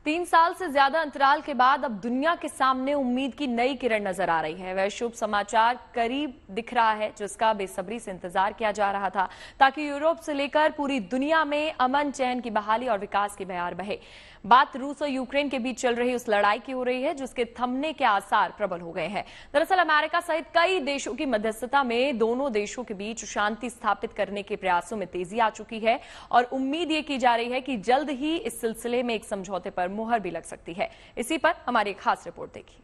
3 साल से ज्यादा अंतराल के बाद अब दुनिया के सामने उम्मीद की नई किरण नजर आ रही है। वह शुभ समाचार करीब दिख रहा है जिसका बेसब्री से इंतजार किया जा रहा था ताकि यूरोप से लेकर पूरी दुनिया में अमन चैन की बहाली और विकास की बयार बहे। बात रूस और यूक्रेन के बीच चल रही उस लड़ाई की हो रही है जिसके थमने के आसार प्रबल हो गए हैं। दरअसल अमेरिका सहित कई देशों की मध्यस्थता में दोनों देशों के बीच शांति स्थापित करने के प्रयासों में तेजी आ चुकी है और उम्मीद ये की जा रही है कि जल्द ही इस सिलसिले में एक समझौते पर मुहर भी लग सकती है। इसी पर हमारी एक खास रिपोर्ट देखिए।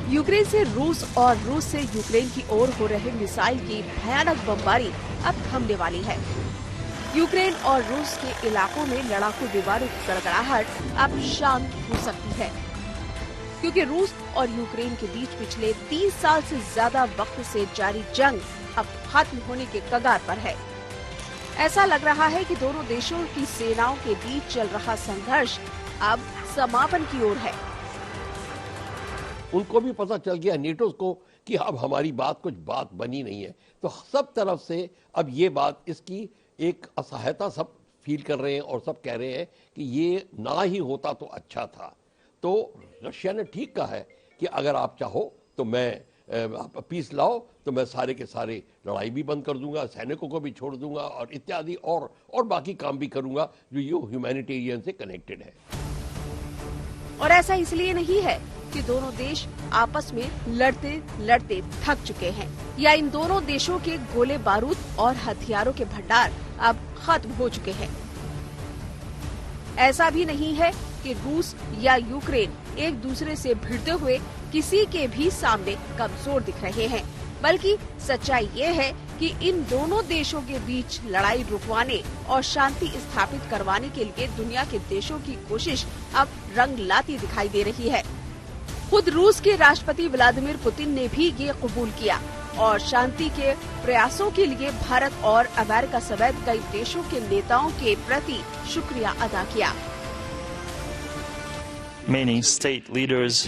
यूक्रेन से रूस और रूस से यूक्रेन की ओर हो रहे मिसाइल की भयानक बमबारी अब थमने वाली है। यूक्रेन और रूस के इलाकों में लड़ाकू विमानों की गड़गड़ाहट अब शांत हो सकती है, क्योंकि रूस और यूक्रेन के बीच पिछले 30 साल से ज्यादा वक्त से जारी जंग अब खत्म होने के कगार पर है। ऐसा लग रहा है कि दोनों देशों की सेनाओं के बीच चल रहा संघर्ष अब समापन की ओर है। उनको भी पता चल गया नेटो को कि अब हमारी कुछ बात बनी नहीं है, तो सब तरफ से अब ये बात, इसकी एक असहायता सब फील कर रहे हैं और सब कह रहे हैं कि ये ना ही होता तो अच्छा था। तो रशिया ने ठीक कहा है कि अगर आप चाहो तो मैं पीस लाओ तो मैं सारे के सारे लड़ाई भी बंद कर दूंगा, सैनिकों को भी छोड़ दूंगा और इत्यादि और बाकी काम भी करूंगा जो ये ह्यूमैनिटेरियन से कनेक्टेड है। और ऐसा इसलिए नहीं है कि दोनों देश आपस में लड़ते लड़ते थक चुके हैं या इन दोनों देशों के गोले बारूद और हथियारों के भंडार अब खत्म हो चुके हैं। ऐसा भी नहीं है कि रूस या यूक्रेन एक दूसरे से भिड़ते हुए किसी के भी सामने कमजोर दिख रहे हैं, बल्कि सच्चाई ये है कि इन दोनों देशों के बीच लड़ाई रुकवाने और शांति स्थापित करवाने के लिए दुनिया के देशों की कोशिश अब रंग लाती दिखाई दे रही है। खुद रूस के राष्ट्रपति व्लादिमीर पुतिन ने भी ये कबूल किया और शांति के प्रयासों के लिए भारत और अमेरिका समेत कई देशों के नेताओं के प्रति शुक्रिया अदा किया। Many state leaders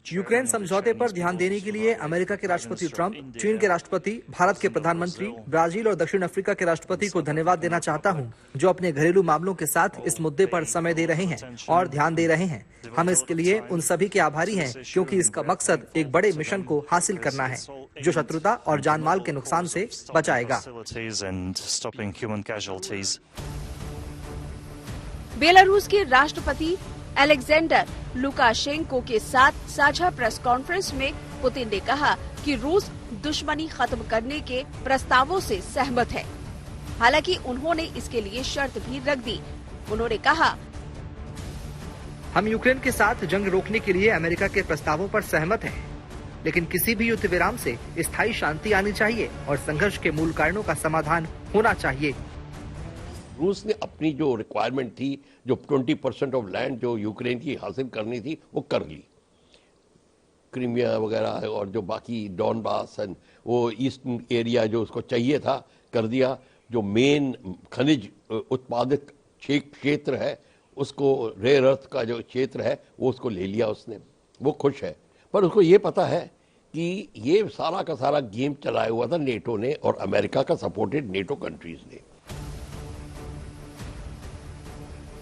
यूक्रेन समझौते पर ध्यान देने के लिए अमेरिका के राष्ट्रपति ट्रंप, चीन के राष्ट्रपति, भारत के प्रधानमंत्री, ब्राजील और दक्षिण अफ्रीका के राष्ट्रपति को धन्यवाद देना चाहता हूं, जो अपने घरेलू मामलों के साथ इस मुद्दे पर समय दे रहे हैं और ध्यान दे रहे हैं। हम इसके लिए उन सभी के आभारी हैं, क्योंकि इसका मकसद एक बड़े मिशन को हासिल करना है जो शत्रुता और जानमाल के नुकसान से बचाएगा। बेलारूस के राष्ट्रपति अलेक्जेंडर लुकाशेंको के साथ साझा प्रेस कॉन्फ्रेंस में पुतिन ने कहा कि रूस दुश्मनी खत्म करने के प्रस्तावों से सहमत है। हालांकि उन्होंने इसके लिए शर्त भी रख दी। उन्होंने कहा, हम यूक्रेन के साथ जंग रोकने के लिए अमेरिका के प्रस्तावों पर सहमत हैं, लेकिन किसी भी युद्ध विराम से स्थायी शांति आनी चाहिए और संघर्ष के मूल कारणों का समाधान होना चाहिए। रूस ने अपनी जो रिक्वायरमेंट थी, जो 20% ऑफ लैंड जो यूक्रेन की हासिल करनी थी, वो कर ली। क्रीमिया वगैरह और जो बाकी डॉनबास एंड वो ईस्टर्न एरिया जो उसको चाहिए था कर दिया। जो मेन खनिज उत्पादित क्षेत्र है, उसको रेयर अर्थ का जो क्षेत्र है वो उसको ले लिया उसने। वो खुश है, पर उसको ये पता है कि ये सारा का सारा गेम चलाया हुआ था नेटो ने और अमेरिका का सपोर्टेड नेटो कंट्रीज ने।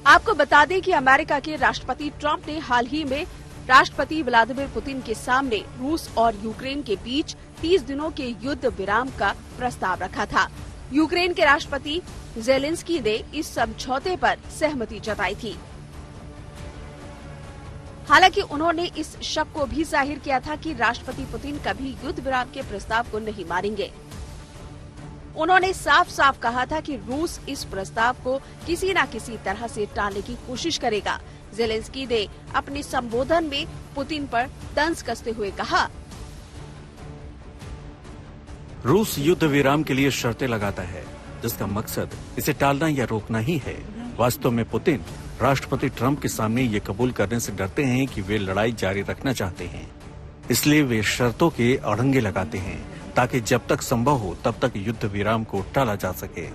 आपको बता दें कि अमेरिका के राष्ट्रपति ट्रंप ने हाल ही में राष्ट्रपति व्लादिमीर पुतिन के सामने रूस और यूक्रेन के बीच 30 दिनों के युद्ध विराम का प्रस्ताव रखा था। यूक्रेन के राष्ट्रपति ज़ेलेंस्की ने इस समझौते पर सहमति जताई थी। हालांकि उन्होंने इस शक को भी जाहिर किया था कि राष्ट्रपति पुतिन कभी युद्ध विराम के प्रस्ताव को नहीं मानेंगे। उन्होंने साफ साफ कहा था कि रूस इस प्रस्ताव को किसी न किसी तरह से टालने की कोशिश करेगा। ज़ेलेंस्की ने अपने संबोधन में पुतिन पर तंज कसते हुए कहा, रूस युद्ध विराम के लिए शर्तें लगाता है जिसका मकसद इसे टालना या रोकना ही है। वास्तव में पुतिन राष्ट्रपति ट्रंप के सामने ये कबूल करने से डरते हैं कि वे लड़ाई जारी रखना चाहते हैं, इसलिए वे शर्तों के अड़ंगे लगाते हैं ताकि जब तक संभव हो तब तक युद्ध विराम को टाला जा सके।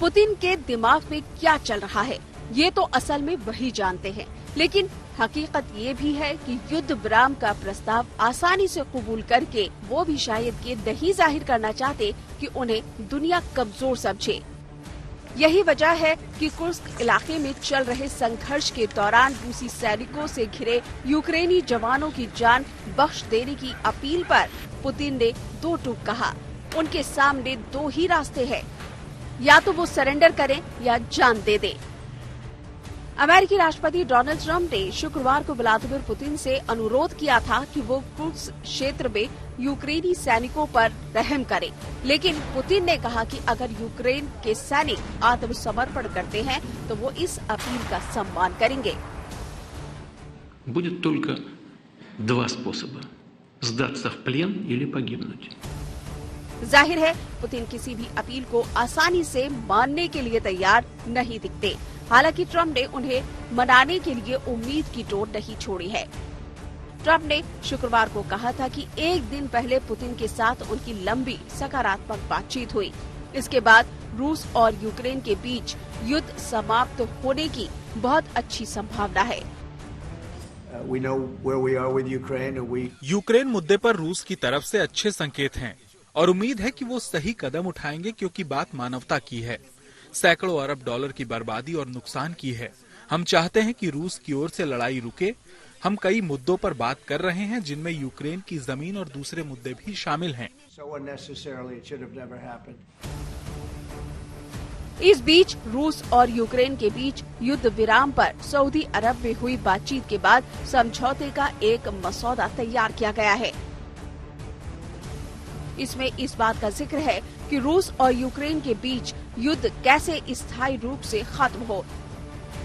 पुतिन के दिमाग में क्या चल रहा है ये तो असल में वही जानते हैं, लेकिन हकीकत ये भी है कि युद्ध विराम का प्रस्ताव आसानी से कबूल करके वो भी शायद ये नहीं जाहिर करना चाहते कि उन्हें दुनिया कमजोर समझे। यही वजह है कि कुर्स्क इलाके में चल रहे संघर्ष के दौरान रूसी सैनिकों से घिरे यूक्रेनी जवानों की जान बख्श देने की अपील पर पुतिन ने दो टूक कहा। उनके सामने दो ही रास्ते हैं, या तो वो सरेंडर करें या जान दे दें। अमेरिकी राष्ट्रपति डोनाल्ड ट्रंप ने शुक्रवार को व्लादिमीर पुतिन से अनुरोध किया था कि वो कुर्स्क क्षेत्र में यूक्रेनी सैनिकों पर रहम करें, लेकिन पुतिन ने कहा कि अगर यूक्रेन के सैनिक आत्मसमर्पण करते हैं तो वो इस अपील का सम्मान करेंगे। Будет только два способа: сдаться в плен или погибнуть. जाहिर है पुतिन किसी भी अपील को आसानी से मानने के लिए तैयार नहीं दिखते। हालांकि ट्रंप ने उन्हें मनाने के लिए उम्मीद की डोर नहीं छोड़ी है। ट्रंप ने शुक्रवार को कहा था कि एक दिन पहले पुतिन के साथ उनकी लंबी सकारात्मक बातचीत हुई। इसके बाद रूस और यूक्रेन के बीच युद्ध समाप्त होने की बहुत अच्छी संभावना है। यूक्रेन मुद्दे पर रूस की तरफ से अच्छे संकेत हैं और उम्मीद है कि वो सही कदम उठाएंगे, क्योंकि बात मानवता की है। सैकड़ों अरब डॉलर की बर्बादी और नुकसान की है। हम चाहते हैं कि रूस की ओर से लड़ाई रुके। हम कई मुद्दों पर बात कर रहे हैं, जिनमें यूक्रेन की जमीन और दूसरे मुद्दे भी शामिल हैं। इस बीच रूस और यूक्रेन के बीच युद्ध विराम पर सऊदी अरब में हुई बातचीत के बाद समझौते का एक मसौदा तैयार किया गया है। इसमें इस बात का जिक्र है कि रूस और यूक्रेन के बीच युद्ध कैसे स्थायी रूप से खत्म हो।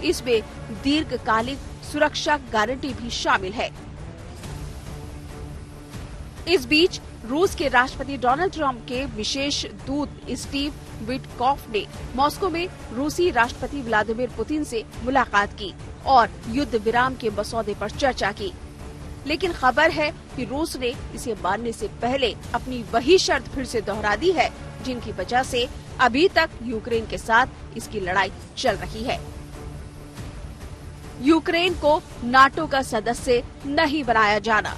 इसमें दीर्घकालिक सुरक्षा गारंटी भी शामिल है। इस बीच रूस के राष्ट्रपति डोनाल्ड ट्रंप के विशेष दूत स्टीव विटकॉफ ने मॉस्को में रूसी राष्ट्रपति व्लादिमीर पुतिन से मुलाकात की और युद्ध विराम के मसौदे पर चर्चा की। लेकिन खबर है कि रूस ने इसे मानने से पहले अपनी वही शर्त फिर से दोहरा दी है, जिनकी वजह से अभी तक यूक्रेन के साथ इसकी लड़ाई चल रही है। यूक्रेन को नाटो का सदस्य नहीं बनाया जाना,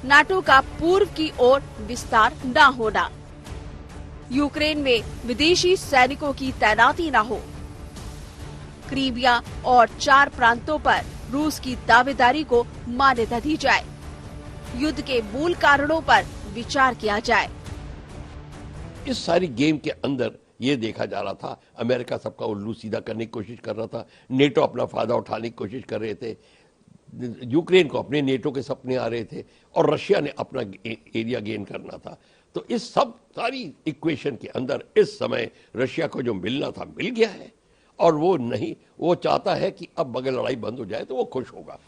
नाटो का पूर्व की ओर विस्तार न होना, यूक्रेन में विदेशी सैनिकों की तैनाती न हो, क्रीमिया और 4 प्रांतों पर रूस की दावेदारी को मान्यता दी जाए, युद्ध के मूल कारणों पर विचार किया जाए। इस सारी गेम के अंदर ये देखा जा रहा था, अमेरिका सबका उल्लू सीधा करने की कोशिश कर रहा था, नेटो अपना फायदा उठाने की कोशिश कर रहे थे, यूक्रेन को अपने नेटो के सपने आ रहे थे और रशिया ने अपना एरिया गेन करना था। तो इस सब सारी इक्वेशन के अंदर इस समय रशिया को जो मिलना था मिल गया है और वो नहीं, वो चाहता है कि अब अगर लड़ाई बंद हो जाए तो वो खुश होगा।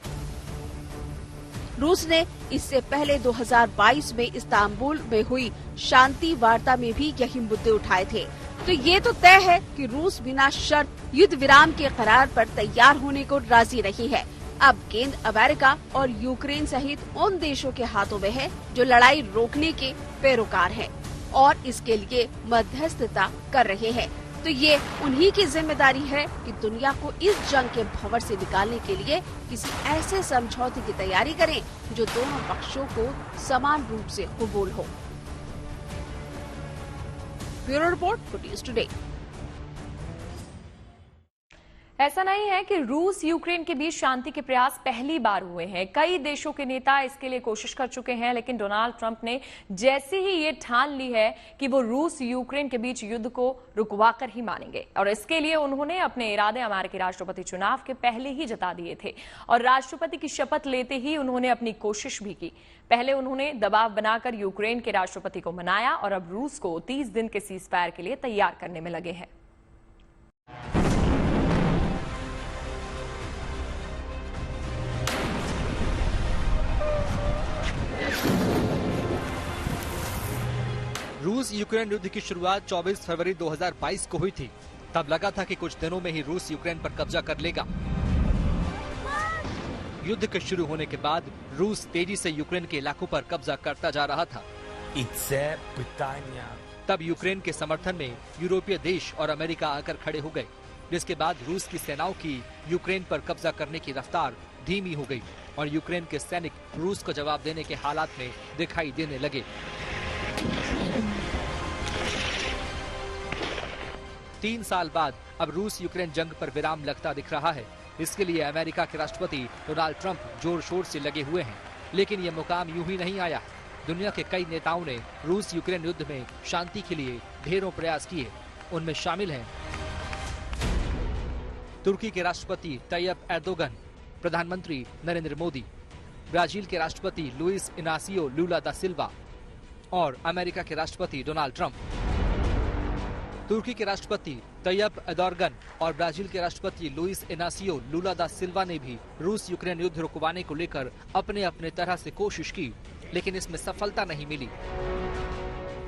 रूस ने इससे पहले 2022 में इस्तांबुल में हुई शांति वार्ता में भी यही मुद्दे उठाए थे। तो ये तो तय है कि रूस बिना शर्त युद्ध विराम के करार पर तैयार होने को राजी नहीं है। अब गेंद अमेरिका और यूक्रेन सहित उन देशों के हाथों में है जो लड़ाई रोकने के पैरोकार हैं और इसके लिए मध्यस्थता कर रहे हैं। तो ये उन्हीं की जिम्मेदारी है कि दुनिया को इस जंग के भंवर से निकालने के लिए किसी ऐसे समझौते की तैयारी करें जो दोनों पक्षों को समान रूप से कबूल हो। Bureau report for news today. ऐसा नहीं है कि रूस यूक्रेन के बीच शांति के प्रयास पहली बार हुए हैं। कई देशों के नेता इसके लिए कोशिश कर चुके हैं, लेकिन डोनाल्ड ट्रंप ने जैसे ही ये ठान ली है कि वो रूस यूक्रेन के बीच युद्ध को रुकवाकर ही मानेंगे और इसके लिए उन्होंने अपने इरादे अमेरिकी राष्ट्रपति चुनाव के पहले ही जता दिए थे और राष्ट्रपति की शपथ लेते ही उन्होंने अपनी कोशिश भी की। पहले उन्होंने दबाव बनाकर यूक्रेन के राष्ट्रपति को मनाया और अब रूस को 30 दिन के सीज फायर के लिए तैयार करने में लगे हैं। रूस यूक्रेन युद्ध की शुरुआत 24 फरवरी 2022 को हुई थी। तब लगा था कि कुछ दिनों में ही रूस यूक्रेन पर कब्जा कर लेगा। युद्ध के शुरू होने के बाद रूस तेजी से यूक्रेन के इलाकों पर कब्जा करता जा रहा था। तब यूक्रेन के समर्थन में यूरोपीय देश और अमेरिका आकर खड़े हो गए, जिसके बाद रूस की सेनाओं की यूक्रेन पर कब्जा करने की रफ्तार धीमी हो गई और यूक्रेन के सैनिक रूस को जवाब देने के हालात में दिखाई देने लगे। 3 साल बाद अब रूस यूक्रेन जंग पर विराम लगता दिख रहा है। इसके लिए अमेरिका के राष्ट्रपति डोनाल्ड ट्रंप जोर शोर से लगे हुए हैं, लेकिन ये मुकाम यूं ही नहीं आया। दुनिया के कई नेताओं ने रूस यूक्रेन युद्ध में शांति के लिए ढेरों प्रयास किए। उनमें शामिल हैं तुर्की के राष्ट्रपति तैयब एर्दोगन, प्रधानमंत्री नरेंद्र मोदी, ब्राजील के राष्ट्रपति लुइस इनासियो लूला दा सिल्वा और अमेरिका के राष्ट्रपति डोनाल्ड ट्रंप। तुर्की के राष्ट्रपति तैयब एर्दोगन और ब्राजील के राष्ट्रपति लुइस इनासियो लूला दा सिल्वा ने भी रूस यूक्रेन युद्ध रुकवाने को लेकर अपने अपने तरह से कोशिश की, लेकिन इसमें सफलता नहीं मिली।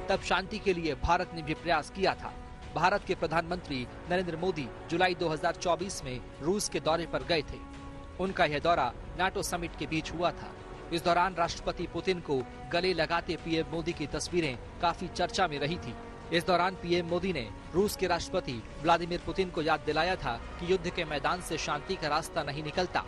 तब शांति के लिए भारत ने भी प्रयास किया था। भारत के प्रधानमंत्री नरेंद्र मोदी जुलाई 2024 में रूस के दौरे पर गए थे। उनका यह दौरा नाटो समिट के बीच हुआ था। इस दौरान राष्ट्रपति पुतिन को गले लगाते पीएम मोदी की तस्वीरें काफी चर्चा में रही थी। इस दौरान पीएम मोदी ने रूस के राष्ट्रपति व्लादिमीर पुतिन को याद दिलाया था कि युद्ध के मैदान से शांति का रास्ता नहीं निकलता।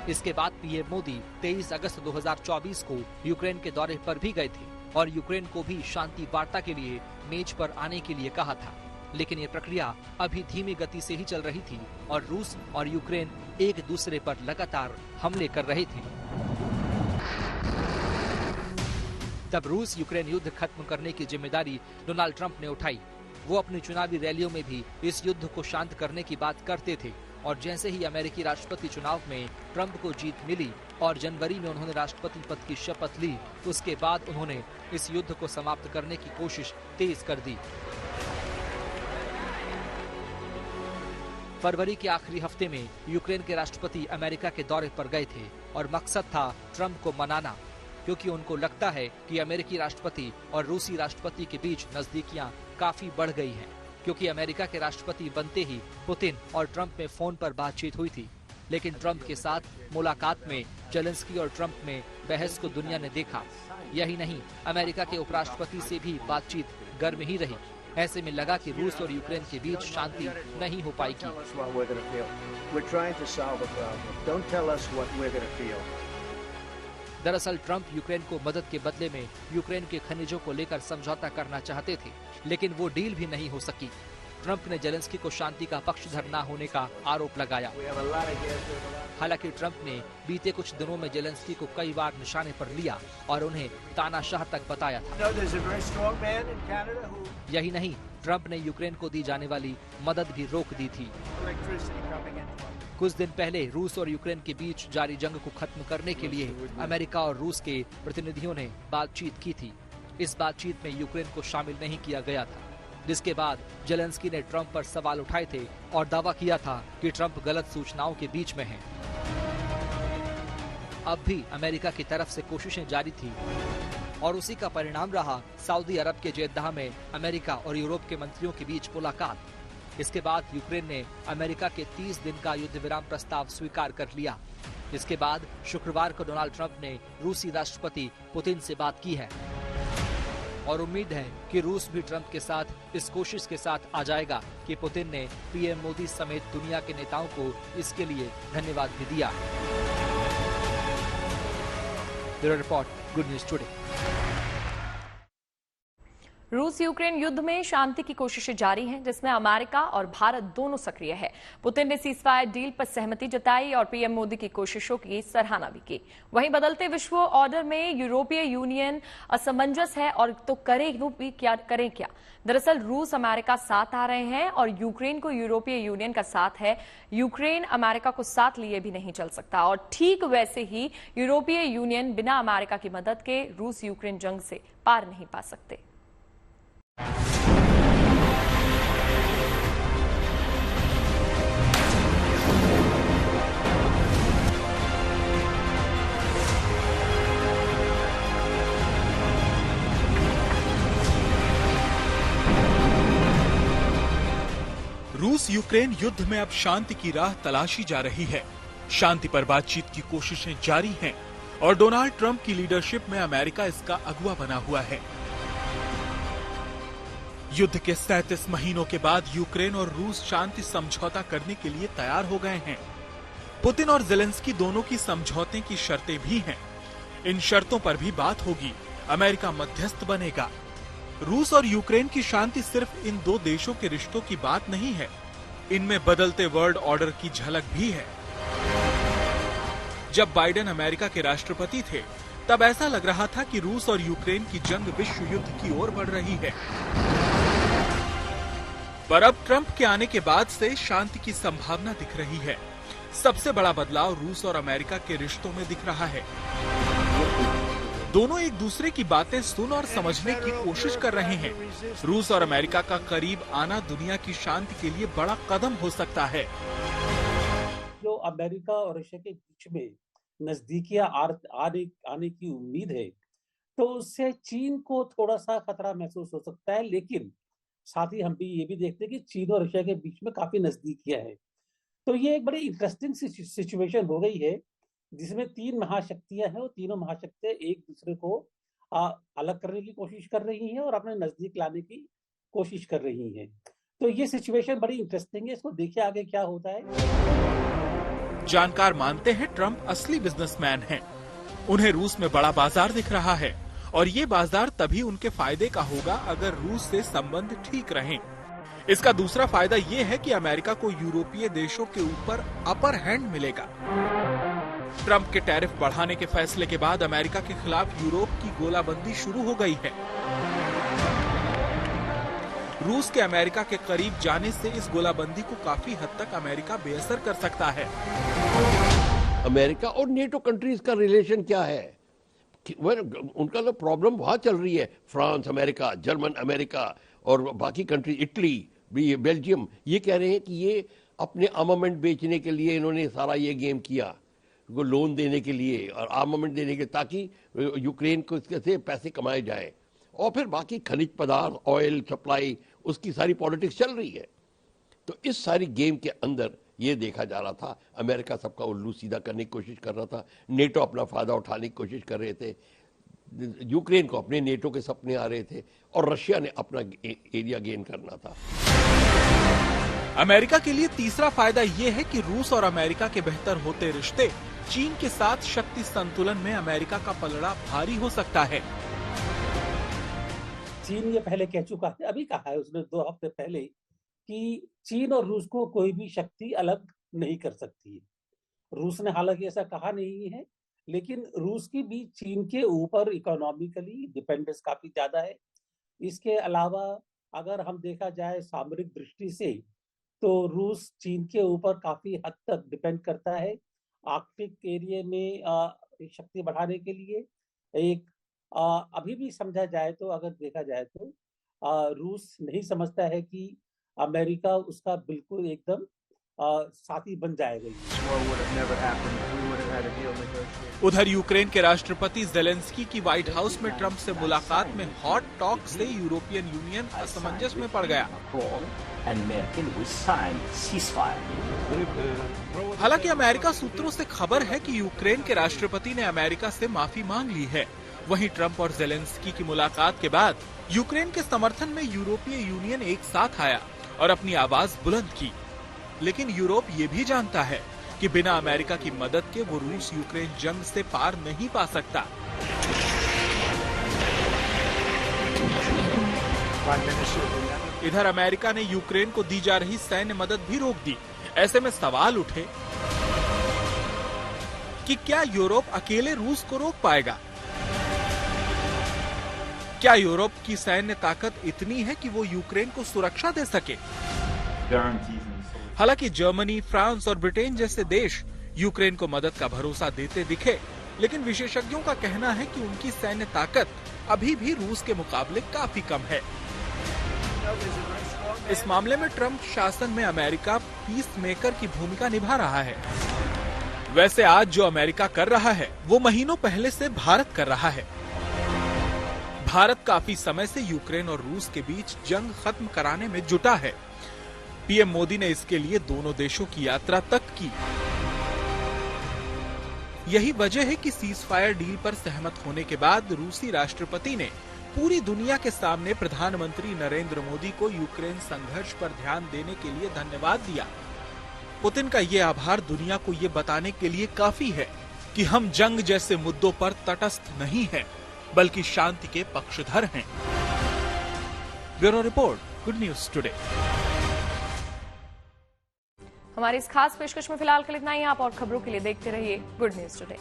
इसके बाद पीएम मोदी 23 अगस्त 2024 को यूक्रेन के दौरे पर भी गए थे और यूक्रेन को भी शांति वार्ता के लिए मेज पर आने के लिए कहा था, लेकिन ये प्रक्रिया अभी धीमी गति से ही चल रही थी और रूस और यूक्रेन एक दूसरे पर लगातार हमले कर रहे थे। तब रूस यूक्रेन युद्ध खत्म करने की जिम्मेदारी डोनाल्ड ट्रंप ने उठाई। वो अपनी चुनावी रैलियों में भी इस युद्ध को शांत करने की बात करते थे और जैसे ही अमेरिकी राष्ट्रपति चुनाव में ट्रंप को जीत मिली और जनवरी में उन्होंने राष्ट्रपति पद की शपथ ली, उसके बाद उन्होंने इस युद्ध को समाप्त करने की कोशिश तेज कर दी। फरवरी के आखिरी हफ्ते में यूक्रेन के राष्ट्रपति अमेरिका के दौरे पर गए थे और मकसद था ट्रंप को मनाना, क्योंकि उनको लगता है कि अमेरिकी राष्ट्रपति और रूसी राष्ट्रपति के बीच नजदीकियां काफी बढ़ गई हैं, क्योंकि अमेरिका के राष्ट्रपति बनते ही पुतिन और ट्रंप में फोन पर बातचीत हुई थी। लेकिन ट्रंप के साथ मुलाकात में जेलेंस्की और ट्रंप में बहस को दुनिया ने देखा। यही नहीं, अमेरिका के उपराष्ट्रपति से भी बातचीत गर्म ही रही। ऐसे में लगा कि रूस और यूक्रेन के बीच शांति नहीं हो पाएगी। दरअसल ट्रंप यूक्रेन को मदद के बदले में यूक्रेन के खनिजों को लेकर समझौता करना चाहते थे, लेकिन वो डील भी नहीं हो सकी। ट्रंप ने जेलेंस्की को शांति का पक्षधर न होने का आरोप लगाया। हालांकि ट्रंप ने बीते कुछ दिनों में जेलेंस्की को कई बार निशाने पर लिया और उन्हें तानाशाह तक बताया था। यही नहीं, ट्रंप ने यूक्रेन को दी जाने वाली मदद भी रोक दी थी। कुछ दिन पहले रूस और यूक्रेन के बीच जारी जंग को खत्म करने के लिए अमेरिका और रूस के प्रतिनिधियों ने बातचीत की थी। इस बातचीत में यूक्रेन को शामिल नहीं किया गया था, जिसके बाद जेलेंस्की ने ट्रंप पर सवाल उठाए थे और दावा किया था कि ट्रंप गलत सूचनाओं के बीच में है। अब भी अमेरिका की तरफ से कोशिशें जारी थी और उसी का परिणाम रहा सऊदी अरब के जेद्दाह में अमेरिका और यूरोप के मंत्रियों के बीच मुलाकात। इसके बाद यूक्रेन ने अमेरिका के 30 दिन का युद्ध विराम प्रस्ताव स्वीकार कर लिया। इसके बाद शुक्रवार को डोनाल्ड ट्रंप ने रूसी राष्ट्रपति पुतिन से बात की है और उम्मीद है कि रूस भी ट्रंप के साथ इस कोशिश के साथ आ जाएगा कि पुतिन ने पीएम मोदी समेत दुनिया के नेताओं को इसके लिए धन्यवाद भी दिया। Bureau report, good news today. रूस यूक्रेन युद्ध में शांति की कोशिशें जारी हैं, जिसमें अमेरिका और भारत दोनों सक्रिय है। पुतिन ने सीजफायर डील पर सहमति जताई और पीएम मोदी की कोशिशों की सराहना भी की। वहीं बदलते विश्व ऑर्डर में यूरोपीय यूनियन असमंजस है और तो करें क्या। दरअसल रूस अमेरिका साथ आ रहे हैं और यूक्रेन को यूरोपीय यूनियन का साथ है। यूक्रेन अमेरिका को साथ लिए भी नहीं चल सकता और ठीक वैसे ही यूरोपीय यूनियन बिना अमेरिका की मदद के रूस यूक्रेन जंग से पार नहीं पा सकते। रूस यूक्रेन युद्ध में अब शांति की राह तलाशी जा रही है। शांति पर बातचीत की कोशिशें जारी हैं और डोनाल्ड ट्रंप की लीडरशिप में अमेरिका इसका अगुवा बना हुआ है। युद्ध के 37 महीनों के बाद यूक्रेन और रूस शांति समझौता करने के लिए तैयार हो गए हैं। पुतिन और ज़ेलेंस्की दोनों की समझौते की शर्तें भी हैं। इन शर्तों पर भी बात होगी। अमेरिका मध्यस्थ बनेगा। रूस और यूक्रेन की शांति सिर्फ इन दो देशों के रिश्तों की बात नहीं है, इनमें बदलते वर्ल्ड ऑर्डर की झलक भी है। जब बाइडेन अमेरिका के राष्ट्रपति थे, तब ऐसा लग रहा था कि रूस और यूक्रेन की जंग विश्व युद्ध की ओर बढ़ रही है। पर अब ट्रंप के आने के बाद से शांति की संभावना दिख रही है। सबसे बड़ा बदलाव रूस और अमेरिका के रिश्तों में दिख रहा है। दोनों एक दूसरे की बातें सुन और समझने की कोशिश कर रहे हैं। रूस और अमेरिका का करीब आना दुनिया की शांति के लिए बड़ा कदम हो सकता है। जो अमेरिका और रशिया के बीच में नजदीकियां आने की उम्मीद है, तो उससे चीन को थोड़ा सा खतरा महसूस हो सकता है। लेकिन साथ ही हम भी ये भी देखते हैं कि चीन और रशिया के बीच में काफी नजदीकियां हैं। तो ये एक बड़ी इंटरेस्टिंग सिचुएशन हो गई है, जिसमें तीन महाशक्तियां हैं और तीनों महाशक्तियां एक दूसरे को अलग करने की कोशिश कर रही हैं और अपने नजदीक लाने की कोशिश कर रही हैं। तो ये सिचुएशन बड़ी इंटरेस्टिंग है, इसको देखिए आगे क्या होता है। जानकार मानते हैं ट्रंप असली बिजनेसमैन हैं। उन्हें रूस में बड़ा बाजार दिख रहा है और ये बाजार तभी उनके फायदे का होगा अगर रूस से संबंध ठीक रहें। इसका दूसरा फायदा ये है कि अमेरिका को यूरोपीय देशों के ऊपर अपर हैंड मिलेगा। ट्रंप के टैरिफ बढ़ाने के फैसले के बाद अमेरिका के खिलाफ यूरोप की गोलाबंदी शुरू हो गई है। रूस के अमेरिका के करीब जाने से इस गोलाबंदी को काफी हद तक अमेरिका बेअसर कर सकता है। अमेरिका और नेटो कंट्रीज का रिलेशन क्या है? उनका तो प्रॉब्लम वहां चल रही है। फ्रांस अमेरिका, जर्मन अमेरिका और बाकी कंट्री, इटली, बेल्जियम, ये कह रहे हैं कि ये अपने आर्मामेंट बेचने के लिए इन्होंने सारा ये गेम किया, को लोन देने के लिए और आर्मामेंट देने के, ताकि यूक्रेन को इससे पैसे कमाए जाए। और फिर बाकी खनिज पदार्थ, ऑयल सप्लाई, उसकी सारी पॉलिटिक्स चल रही है। तो इस सारी गेम के अंदर ये देखा जा रहा था, अमेरिका सबका उल्लू सीधा करने की कोशिश कर रहा था, नेटो अपना फायदा उठाने की कोशिश कर रहे थे, यूक्रेन को अपने नेटो के सपने आ रहे थे और रशिया ने अपना एरिया गेन करना था। अमेरिका के लिए तीसरा फायदा ये है कि रूस और अमेरिका के बेहतर होते रिश्ते चीन के साथ शक्ति संतुलन में अमेरिका का पलड़ा भारी हो सकता है। चीन ये पहले कह चुका है, अभी कहा है उसने 2 हफ्ते पहले, कि चीन और रूस को कोई भी शक्ति अलग नहीं कर सकती है। रूस ने हालांकि ऐसा कहा नहीं है, लेकिन रूस की भी चीन के ऊपर इकोनॉमिकली डिपेंडेंस काफी ज्यादा है। इसके अलावा अगर हम देखा जाए सामरिक दृष्टि से, तो रूस चीन के ऊपर काफी हद तक डिपेंड करता है आर्कटिक एरिया में शक्ति बढ़ाने के लिए। एक अभी भी समझा जाए तो, अगर देखा जाए तो रूस नहीं समझता है कि अमेरिका उसका बिल्कुल एकदम साथी बन जाएगा। उधर यूक्रेन के राष्ट्रपति ज़ेलेंस्की की व्हाइट हाउस में ट्रंप से मुलाकात में हॉट टॉक से यूरोपियन यूनियन असमंजस में पड़ गया। हालांकि अमेरिका सूत्रों से खबर है कि यूक्रेन के राष्ट्रपति ने अमेरिका से माफी मांग ली है। वहीं ट्रंप और ज़ेलेंस्की की मुलाकात के बाद यूक्रेन के समर्थन में यूरोपीय यूनियन एक साथ आया और अपनी आवाज बुलंद की। लेकिन यूरोप ये भी जानता है कि बिना अमेरिका की मदद के वो रूस यूक्रेन जंग से पार नहीं पा सकता। इधर अमेरिका ने यूक्रेन को दी जा रही सैन्य मदद भी रोक दी। ऐसे में सवाल उठे कि क्या यूरोप अकेले रूस को रोक पाएगा? क्या यूरोप की सैन्य ताकत इतनी है कि वो यूक्रेन को सुरक्षा दे सके? हालांकि जर्मनी, फ्रांस और ब्रिटेन जैसे देश यूक्रेन को मदद का भरोसा देते दिखे, लेकिन विशेषज्ञों का कहना है कि उनकी सैन्य ताकत अभी भी रूस के मुकाबले काफी कम है। इस मामले में ट्रंप शासन में अमेरिका पीस मेकर की भूमिका निभा रहा है। वैसे आज जो अमेरिका कर रहा है वो महीनों पहले से भारत कर रहा है। भारत काफी समय से यूक्रेन और रूस के बीच जंग खत्म कराने में जुटा है। पीएम मोदी ने इसके लिए दोनों देशों की यात्रा तक की। यही वजह है कि सीज फायर डील पर सहमत होने के बाद रूसी राष्ट्रपति ने पूरी दुनिया के सामने प्रधानमंत्री नरेंद्र मोदी को यूक्रेन संघर्ष पर ध्यान देने के लिए धन्यवाद दिया। पुतिन का ये आभार दुनिया को ये बताने के लिए काफी है कि हम जंग जैसे मुद्दों पर तटस्थ नहीं हैं, बल्कि शांति के पक्षधर हैं। Bureau report, good news today. हमारी इस खास पेशकश में फिलहाल के लिए इतना ही। आप और खबरों के लिए देखते रहिए गुड न्यूज टुडे।